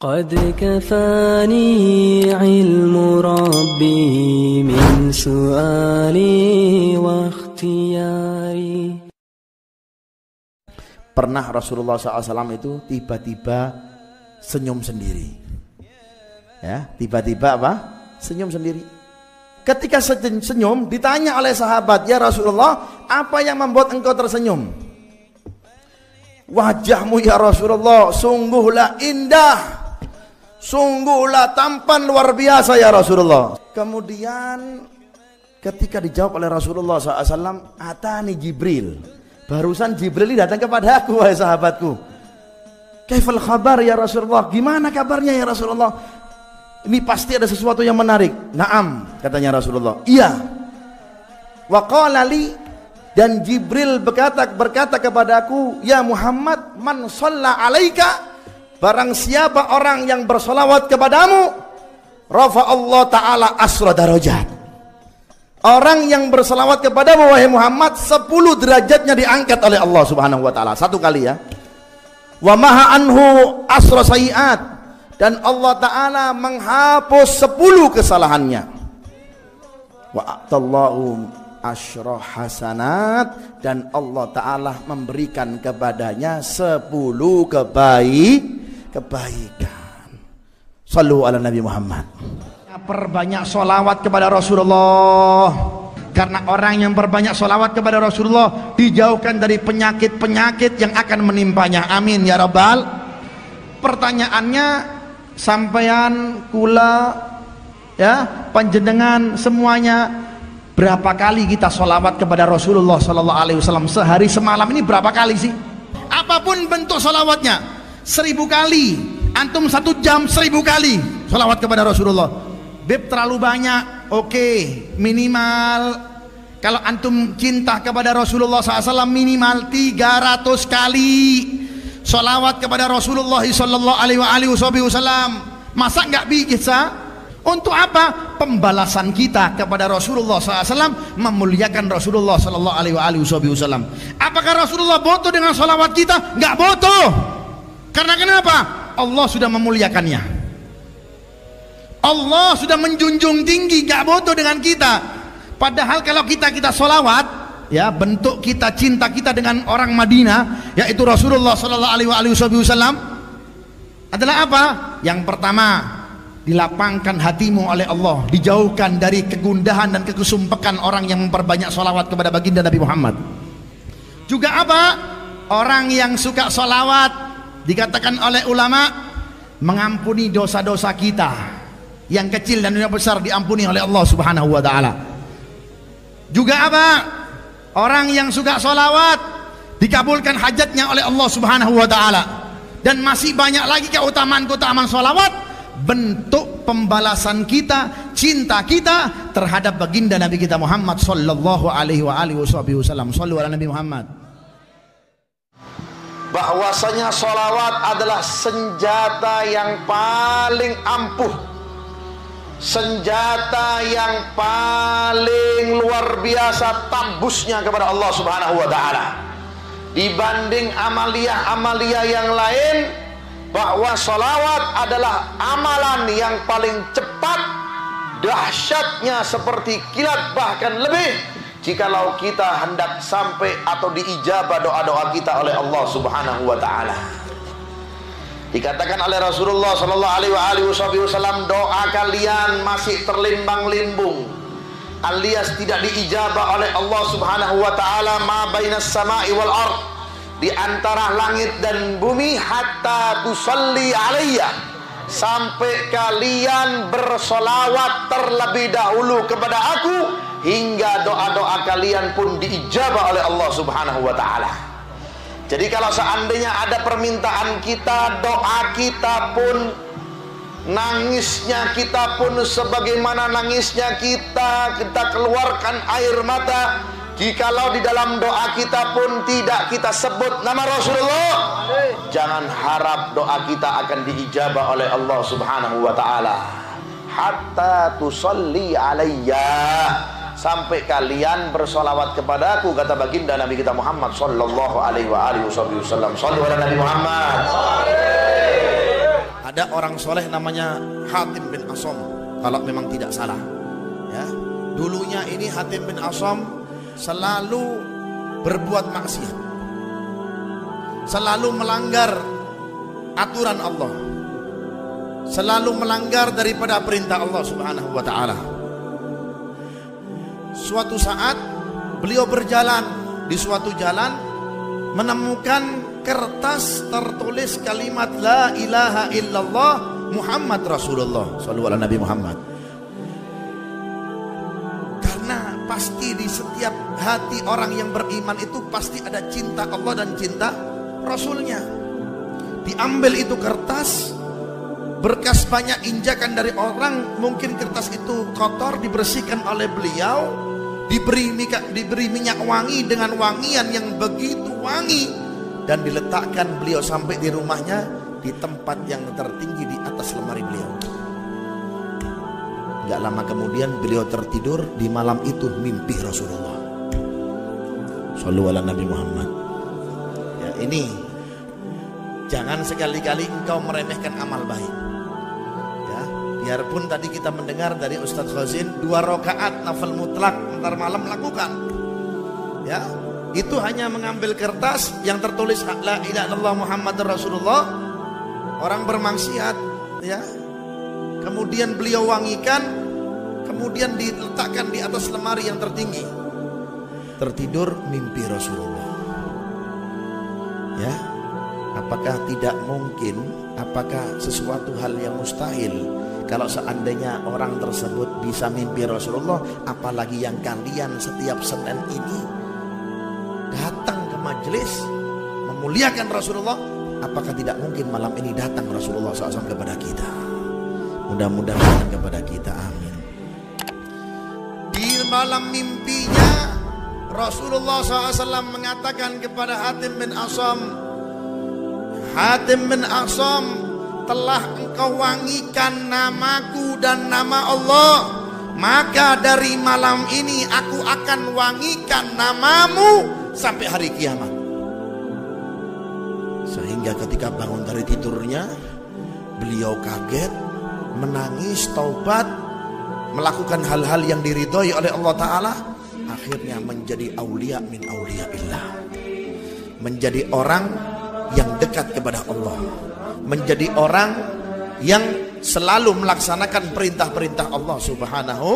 قد كفاني علم ربي من سؤالي واختياري. Pernah Rasulullah SAW itu tiba-tiba senyum sendiri. Ya, tiba-tiba apa? Senyum sendiri. Ketika senyum ditanya oleh sahabat, "Ya Rasulullah, apa yang membuat engkau tersenyum?" "Wajahmu ya Rasulullah sungguhlah indah, sungguhlah tampan luar biasa ya Rasulullah." Kemudian ketika dijawab oleh Rasulullah SAW, "Atani Jibril." Barusan Jibril datang kepada aku, wahai sahabatku. "Kaifal khabar ya Rasulullah?" Gimana kabarnya ya Rasulullah? Ini pasti ada sesuatu yang menarik. "Na'am," katanya Rasulullah. "Iya." Wa qala li, dan Jibril berkata kepadaku, "Ya Muhammad, man shalla alaika, barang siapa orang yang bersolawat kepadamu, rafa Allah Ta'ala asra darajat." Orang yang berselawat kepadamu wahai Muhammad, 10 derajatnya diangkat oleh Allah Subhanahu wa Ta'ala. Satu kali ya. Wa maha anhu asra sayiat, dan Allah Ta'ala menghapus 10 kesalahannya. Wa a'tallahu asyra hasanat, dan Allah Ta'ala memberikan kepadanya 10 kebaikan. Sallu ala Nabi Muhammad. Perbanyak sholawat kepada Rasulullah, karena orang yang berbanyak sholawat kepada Rasulullah dijauhkan dari penyakit-penyakit yang akan menimpanya. Amin ya Rabbal. Pertanyaannya, sampean kula ya panjenengan semuanya, berapa kali kita sholawat kepada Rasulullah Sallallahu Alaihi Wasallam sehari semalam ini? Berapa kali sih? Apapun bentuk sholawatnya, 1000 kali. Antum 1 jam 1000 kali sholawat kepada Rasulullah. Beb terlalu banyak. Oke, minimal kalau antum cinta kepada Rasulullah SAW minimal 300 kali sholawat kepada Rasulullah Sallallahu Alaihi Wasallam. Masa nggak bisa? Untuk apa? Pembalasan kita kepada Rasulullah SAW, memuliakan Rasulullah Sallallahu Alaihi Wasallam. Apakah Rasulullah butuh dengan sholawat kita? Nggak butuh. Karena kenapa? Allah sudah memuliakannya. Allah sudah menjunjung tinggi, gak butuh dengan kita. Padahal kalau kita sholawat, ya bentuk kita cinta kita dengan orang Madinah, yaitu Rasulullah Sallallahu Alaihi Wasallam, adalah apa? Yang pertama, dilapangkan hatimu oleh Allah, dijauhkan dari kegundahan dan kekesumpekan orang yang memperbanyak sholawat kepada baginda Nabi Muhammad. Juga apa? Orang yang suka sholawat, dikatakan oleh ulama, mengampuni dosa-dosa kita yang kecil dan yang besar, diampuni oleh Allah Subhanahu wa Ta'ala. Juga apa? Orang yang suka sholawat dikabulkan hajatnya oleh Allah Subhanahu wa Ta'ala. Dan masih banyak lagi keutamaan-keutamaan sholawat, bentuk pembalasan kita, cinta kita terhadap baginda Nabi kita Muhammad Sallallahu Alaihi Wasallam. Sallu ala Nabi Muhammad. Bahwasanya sholawat adalah senjata yang paling ampuh, senjata yang paling luar biasa tembusnya kepada Allah Subhanahu wa Ta'ala dibanding amalia-amalia yang lain. Bahwa sholawat adalah amalan yang paling cepat, dahsyatnya seperti kilat, bahkan lebih jikalau kita hendak sampai atau diijabah doa-doa kita oleh Allah Subhanahu wa Ta'ala. Dikatakan oleh Rasulullah Sallallahu Alaihi Wasallam, doa kalian masih terlimbang-limbung alias tidak diijabah oleh Allah Subhanahu wa Ta'ala ma bainas sama'i wal ard, di antara langit dan bumi, hatta tusalli alayya, sampai kalian bersolawat terlebih dahulu kepada aku, hingga doa-doa kalian pun diijabah oleh Allah Subhanahu wa Ta'ala. Jadi kalau seandainya ada permintaan kita, doa kita pun, nangisnya kita pun sebagaimana nangisnya kita keluarkan air mata, jikalau di dalam doa kita pun tidak kita sebut nama Rasulullah, jangan harap doa kita akan diijabah oleh Allah Subhanahu wa Ta'ala. Hatta tusalli alayya, sampai kalian bersolawat kepadaku, kata baginda Nabi kita Muhammad Sallallahu Alaihi Wasallam. Sallu ala Nabi Muhammad. Ada orang soleh namanya Hatim bin Asom, kalau memang tidak salah. Ya, dulunya ini Hatim bin Asom selalu berbuat maksiat, selalu melanggar aturan Allah, selalu melanggar daripada perintah Allah Subhanahu wa ta'ala. Suatu saat beliau berjalan di suatu jalan, menemukan kertas tertulis kalimat la ilaha illallah Muhammad Rasulullah sallallahu alaihi Nabi Muhammad. Karena pasti di setiap hati orang yang beriman itu pasti ada cinta Allah dan cinta Rasulnya. Diambil itu kertas, berkas banyak injakan dari orang, mungkin kertas itu kotor, dibersihkan oleh beliau, diberi minyak wangi dengan wangian yang begitu wangi, dan diletakkan beliau sampai di rumahnya di tempat yang tertinggi di atas lemari beliau. Gak lama kemudian beliau tertidur, di malam itu mimpi Rasulullah sallallahu alaihi Nabi Muhammad. Ya, ini jangan sekali-kali engkau meremehkan amal baik. Ya, biarpun tadi kita mendengar dari Ustadz Khazin 2 rakaat nafil mutlak ntar malam lakukan. Ya, itu hanya mengambil kertas yang tertulis la ilaha illallah Muhammadur Rasulullah, orang bermaksiat, ya. Kemudian beliau wangikan, kemudian diletakkan di atas lemari yang tertinggi. Tertidur mimpi Rasulullah. Ya. Apakah tidak mungkin, apakah sesuatu hal yang mustahil kalau seandainya orang tersebut bisa mimpi Rasulullah, apalagi yang kalian setiap Senin ini datang ke majelis memuliakan Rasulullah, apakah tidak mungkin malam ini datang Rasulullah SAW kepada kita? Mudah-mudahan datang kepada kita, amin. Di malam mimpinya Rasulullah SAW mengatakan kepada Hatim bin Asom, Hatim bin Asom, telah engkau wangikan namaku dan nama Allah, maka dari malam ini aku akan wangikan namamu sampai hari kiamat. Sehingga ketika bangun dari tidurnya, beliau kaget, menangis, taubat, melakukan hal-hal yang diridhoi oleh Allah Ta'ala. Akhirnya menjadi aulia min auliaillah, menjadi orang yang dekat kepada Allah, menjadi orang yang selalu melaksanakan perintah-perintah Allah Subhanahu